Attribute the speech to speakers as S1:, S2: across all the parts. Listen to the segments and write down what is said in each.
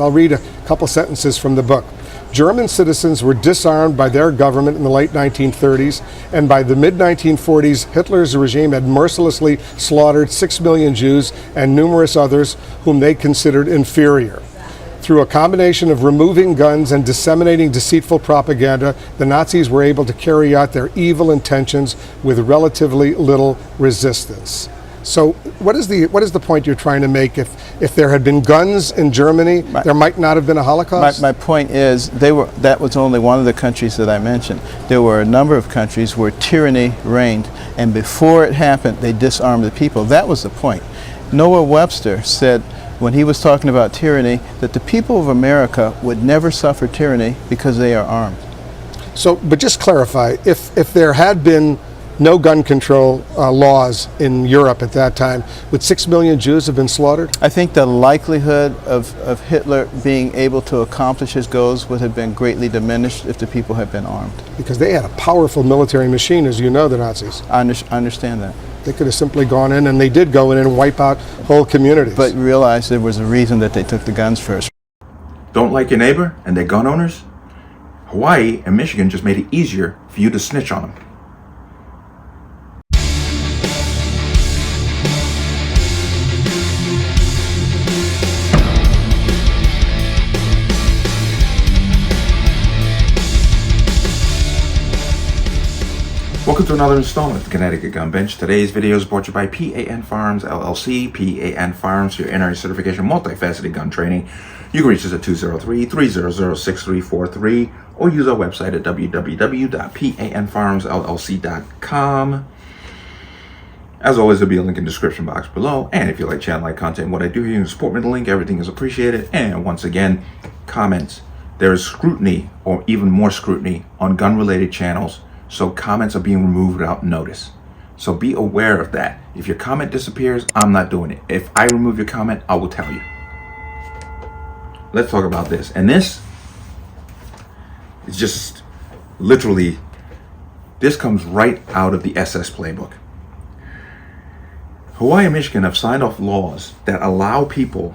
S1: I'll read a couple sentences from the book. German citizens were disarmed by their government in the late 1930s, and by the mid-1940s, Hitler's regime had mercilessly slaughtered 6 million Jews and numerous others whom they considered inferior. Through a combination of removing guns and disseminating deceitful propaganda, the Nazis were able to carry out their evil intentions with relatively little resistance. So what is the point you're trying to make? If there had been guns in Germany, there might not have been a Holocaust?
S2: My point is, that was only one of the countries that I mentioned. There were a number of countries where tyranny reigned, and before it happened, they disarmed the people. That was the point. Noah Webster said, when he was talking about tyranny, that the people of America would never suffer tyranny because they are armed.
S1: So, but just clarify, if there had been no gun control laws in Europe at that time, would 6 million Jews have been slaughtered?
S2: I think the likelihood of Hitler being able to accomplish his goals would have been greatly diminished if the people had been armed.
S1: Because they had a powerful military machine, as you know, the Nazis.
S2: I understand that.
S1: They could have simply gone in, and they did go in and wipe out whole communities.
S2: But realize there was a reason that they took the guns first.
S3: Don't like your neighbor and their gun owners? Hawaii and Michigan just made it easier for you to snitch on them. Welcome to another installment of the Connecticut Gun Bench. Today's video is brought to you by P.A.N. Firearms, LLC. P.A.N. Firearms, your NRA certification, multifaceted gun training. You can reach us at 203-300-6343 or use our website at www.panfirearmsllc.com. As always, there'll be a link in the description box below. And if you like channel-like content, what I do here, you can support me with the link. Everything is appreciated. And once again, comments. There is scrutiny, or even more scrutiny, on gun-related channels. So comments are being removed without notice. So be aware of that. If your comment disappears, I'm not doing it. If I remove your comment, I will tell you. Let's talk about this. And this is just literally, this comes right out of the SS playbook. Hawaii and Michigan have signed off laws that allow people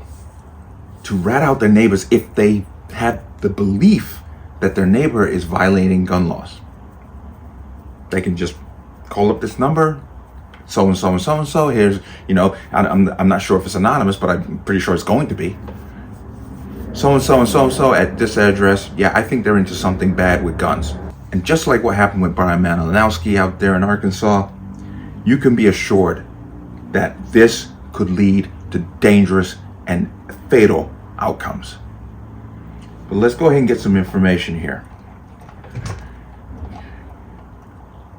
S3: to rat out their neighbors if they have the belief that their neighbor is violating gun laws. They can just call up this number, so and so and so and so. Here's, you know, I'm not sure if it's anonymous, but I'm pretty sure it's going to be. So and so and so and so at this address. Yeah, I think they're into something bad with guns. And just like what happened with Brian Malinowski out there in Arkansas, you can be assured that this could lead to dangerous and fatal outcomes. But let's go ahead and get some information here.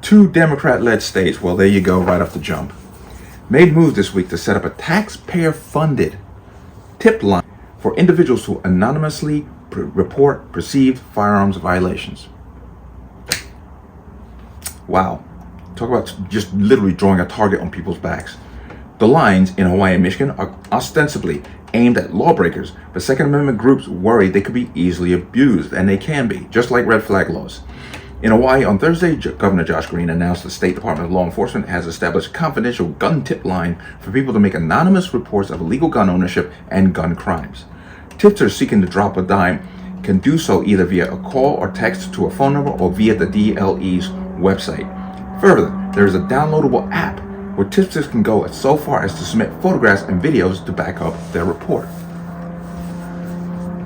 S3: 2 Democrat-led states, well, there you go, right off the jump, made moves this week to set up a taxpayer-funded tip line for individuals who anonymously report perceived firearms violations. Wow. Talk about just literally drawing a target on people's backs. The lines in Hawaii and Michigan are ostensibly aimed at lawbreakers, but Second Amendment groups worry they could be easily abused, and they can be, just like red flag laws. In Hawaii, on Thursday, Governor Josh Green announced the State Department of Law Enforcement has established a confidential gun tip line for people to make anonymous reports of illegal gun ownership and gun crimes. Tipsters seeking to drop a dime can do so either via a call or text to a phone number or via the DLE's website. Further, there is a downloadable app where tipsters can go so far as to submit photographs and videos to back up their report.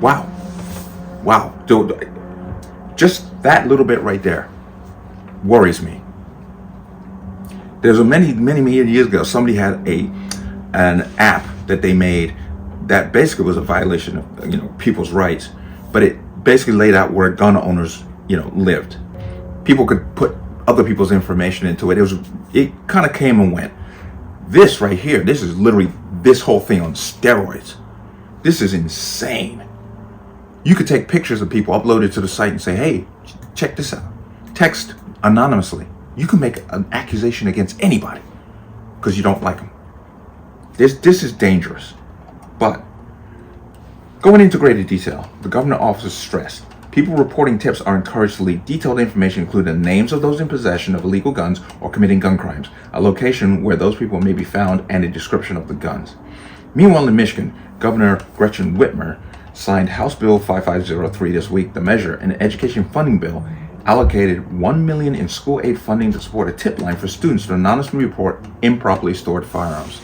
S3: Wow. Wow. Just that little bit right there worries me. There's many years ago, somebody had an app that they made that basically was a violation of, people's rights, but it basically laid out where gun owners, lived. People could put other people's information into it. It kind of came and went. This right here, this is literally this whole thing on steroids. This is insane. You could take pictures of people, upload it to the site and say, hey, check this out. Text anonymously. You can make an accusation against anybody because you don't like them. This is dangerous. But going into greater detail, the government office stressed people reporting tips are encouraged to leave detailed information, including the names of those in possession of illegal guns or committing gun crimes, a location where those people may be found, and a description of the guns. Meanwhile, in Michigan, Governor Gretchen Whitmer signed House Bill 5503 this week. The measure, an education funding bill, allocated $1 million in school aid funding to support a tip line for students to anonymously report improperly stored firearms.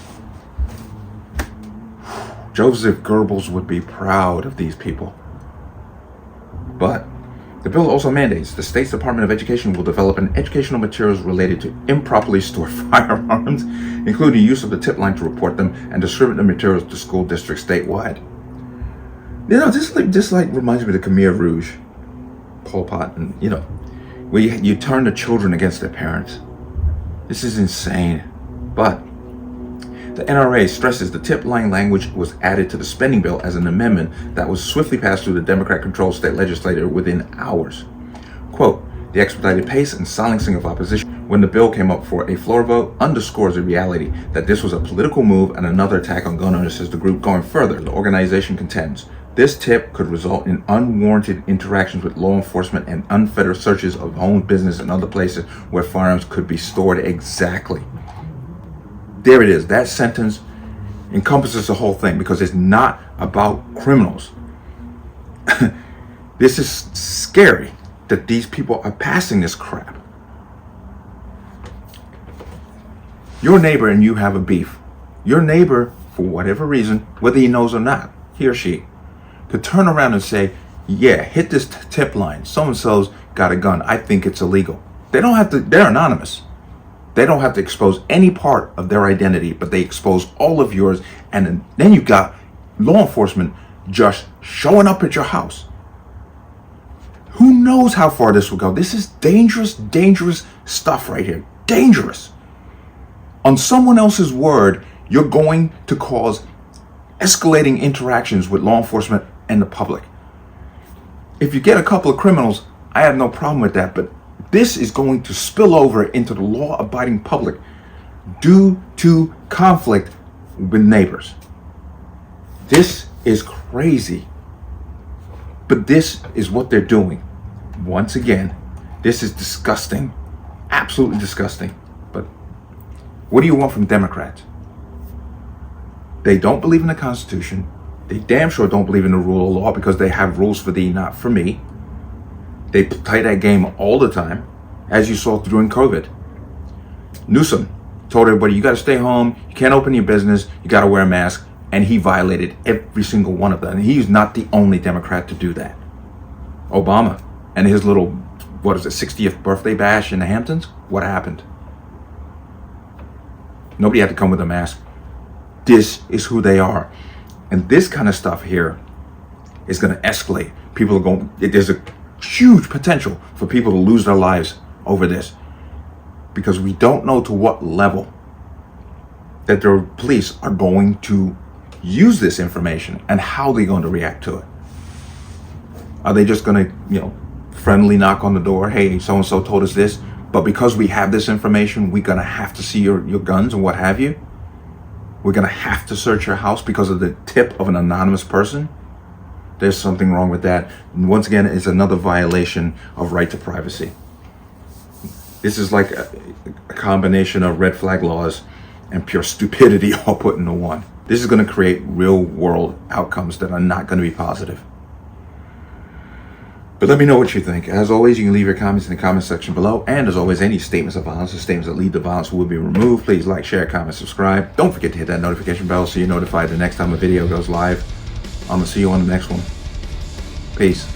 S3: Joseph Goebbels would be proud of these people. But the bill also mandates the state's Department of Education will develop an educational materials related to improperly stored firearms, including use of the tip line to report them and distribute the materials to school districts statewide. You know, this reminds me of the Khmer Rouge, Pol Pot, and where you turn the children against their parents. This is insane. But the NRA stresses the tip line language was added to the spending bill as an amendment that was swiftly passed through the Democrat-controlled state legislature within hours. Quote, the expedited pace and silencing of opposition when the bill came up for a floor vote underscores the reality that this was a political move and another attack on gun owners, says the group. Going further, the organization contends this tip could result in unwarranted interactions with law enforcement and unfettered searches of homes, business, and other places where firearms could be stored. Exactly. There it is. That sentence encompasses the whole thing because it's not about criminals. This is scary that these people are passing this crap. Your neighbor and you have a beef. Your neighbor, for whatever reason, whether he knows or not, he or she, could turn around and say, yeah, hit this tip line. So-and-so's got a gun. I think it's illegal. They don't have to, they're anonymous. They don't have to expose any part of their identity, but they expose all of yours. And then you've got law enforcement just showing up at your house. Who knows how far this will go? This is dangerous, dangerous stuff right here. Dangerous. On someone else's word, you're going to cause escalating interactions with law enforcement and the public. If you get a couple of criminals, I have no problem with that, but this is going to spill over into the law-abiding public due to conflict with neighbors. This is crazy. But this is what they're doing. Once again, this is disgusting. Absolutely disgusting. But what do you want from Democrats? They don't believe in the Constitution. They damn sure don't believe in the rule of law because they have rules for thee, not for me. They play that game all the time, as you saw during COVID. Newsom told everybody, you got to stay home, you can't open your business, you got to wear a mask, and he violated every single one of them. And he's not the only Democrat to do that. Obama and his little, 60th birthday bash in the Hamptons, what happened? Nobody had to come with a mask. This is who they are. And this kind of stuff here is going to escalate. People are going, there's a huge potential for people to lose their lives over this because we don't know to what level that the police are going to use this information and how they're going to react to it. Are they just going to, friendly knock on the door, hey, so-and-so told us this, but because we have this information, we're going to have to see your guns and what have you? We're going to have to search your house because of the tip of an anonymous person? There's something wrong with that. And once again, it's another violation of right to privacy. This is like a combination of red flag laws and pure stupidity all put into one. This is going to create real world outcomes that are not going to be positive. But let me know what you think. As always, you can leave your comments in the comment section below. And as always, any statements of violence or statements that lead to violence will be removed. Please like, share, comment, subscribe. Don't forget to hit that notification bell so you're notified the next time a video goes live. I'm going to see you on the next one. Peace.